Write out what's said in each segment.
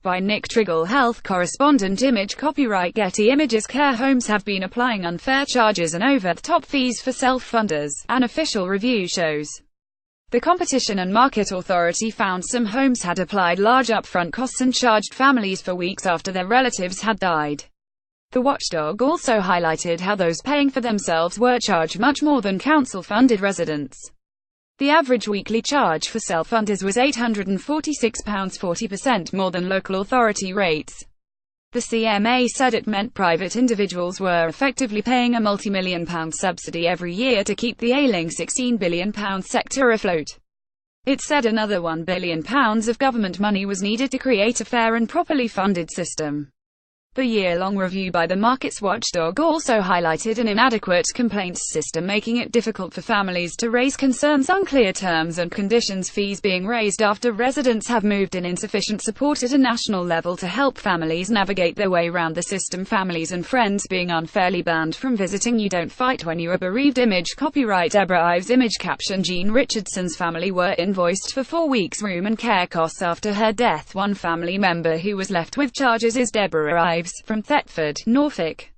By Nick Triggle, health correspondent. Image copyright Getty Images. Care homes have been applying unfair charges and over-the-top fees for self-funders, an official review shows. The Competition and Market Authority found some homes had applied large upfront costs and charged families for weeks after their relatives had died. The watchdog also highlighted how those paying for themselves were charged much more than council-funded residents. The average weekly charge for self-funders was £846, 40% more than local authority rates. The CMA said it meant private individuals were effectively paying a multi-million-pound subsidy every year to keep the ailing £16 billion sector afloat. It said another £1 billion of government money was needed to create a fair and properly funded system. The year-long review by the markets watchdog also highlighted an inadequate complaints system, making it difficult for families to raise concerns, unclear terms and conditions, fees being raised after residents have moved in, insufficient support at a national level to help families navigate their way around the system, families and friends being unfairly banned from visiting. You don't fight when you are bereaved. Image copyright Deborah Ives. Image caption Jean Richardson's family were invoiced for 4 weeks' room and care costs after her death. One family member who was left with charges is Deborah Ives, from Thetford, Norfolk.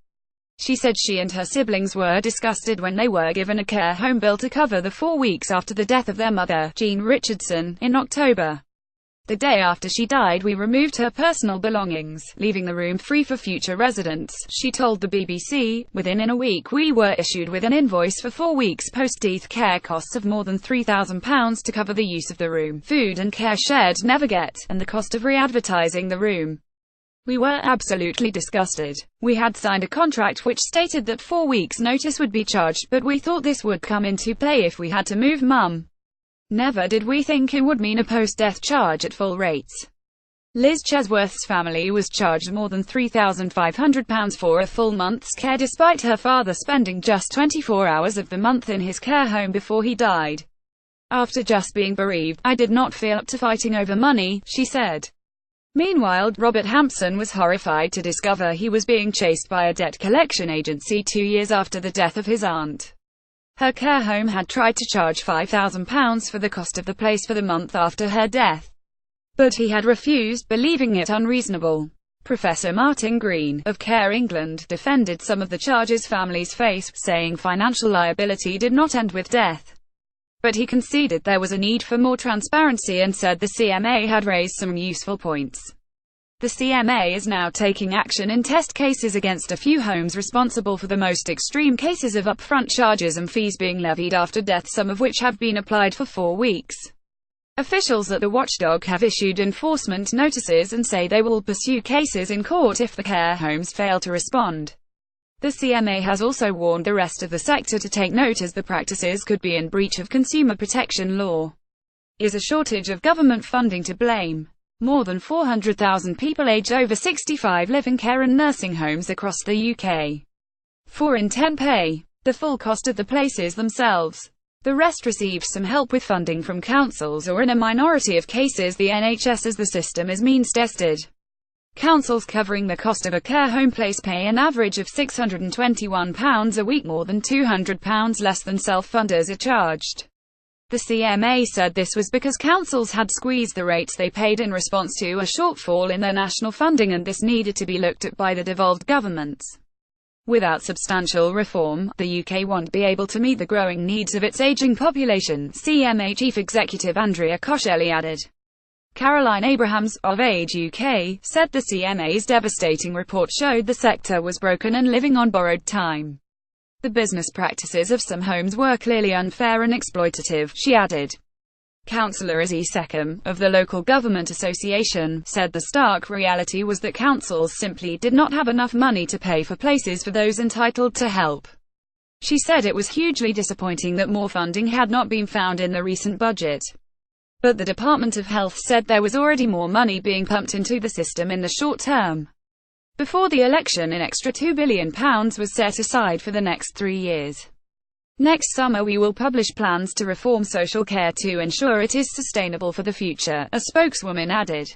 She said she and her siblings were disgusted when they were given a care home bill to cover the 4 weeks after the death of their mother, Jean Richardson, in October. The day after she died, we removed her personal belongings, leaving the room free for future residents, she told the BBC. Within a week we were issued with an invoice for 4 weeks post-death care costs of more than £3,000 to cover the use of the room, food and care shared, never get, and the cost of re-advertising the room. We were absolutely disgusted. We had signed a contract which stated that 4 weeks' notice would be charged, but we thought this would come into play if we had to move Mum. Never did we think it would mean a post-death charge at full rates. Liz Chesworth's family was charged more than £3,500 for a full month's care, despite her father spending just 24 hours of the month in his care home before he died. After just being bereaved, I did not feel up to fighting over money, she said. Meanwhile, Robert Hampson was horrified to discover he was being chased by a debt collection agency 2 years after the death of his aunt. Her care home had tried to charge £5,000 for the cost of the place for the month after her death, but he had refused, believing it unreasonable. Professor Martin Green, of Care England, defended some of the charges families face, saying financial liability did not end with death. But he conceded there was a need for more transparency and said the CMA had raised some useful points. The CMA is now taking action in test cases against a few homes responsible for the most extreme cases of upfront charges and fees being levied after death, some of which have been applied for 4 weeks. Officials at the watchdog have issued enforcement notices and say they will pursue cases in court if the care homes fail to respond. The CMA has also warned the rest of the sector to take note, as the practices could be in breach of consumer protection law. Is a shortage of government funding to blame? More than 400,000 people aged over 65 live in care and nursing homes across the UK. 4 in 10 pay the full cost of the places themselves. The rest receive some help with funding from councils, or in a minority of cases the NHS, as the system is means-tested. Councils covering the cost of a care home place pay an average of £621 a week, more than £200 less than self-funders are charged. The CMA said this was because councils had squeezed the rates they paid in response to a shortfall in their national funding, and this needed to be looked at by the devolved governments. Without substantial reform, the UK won't be able to meet the growing needs of its ageing population, CMA Chief Executive Andrea Coscelli added. Caroline Abrahams, of Age UK, said the CMA's devastating report showed the sector was broken and living on borrowed time. The business practices of some homes were clearly unfair and exploitative, she added. Councillor Izzy Seckham, of the Local Government Association, said the stark reality was that councils simply did not have enough money to pay for places for those entitled to help. She said it was hugely disappointing that more funding had not been found in the recent budget. But the Department of Health said there was already more money being pumped into the system in the short term. Before the election, an extra £2 billion was set aside for the next 3 years. Next summer we will publish plans to reform social care to ensure it is sustainable for the future, a spokeswoman added.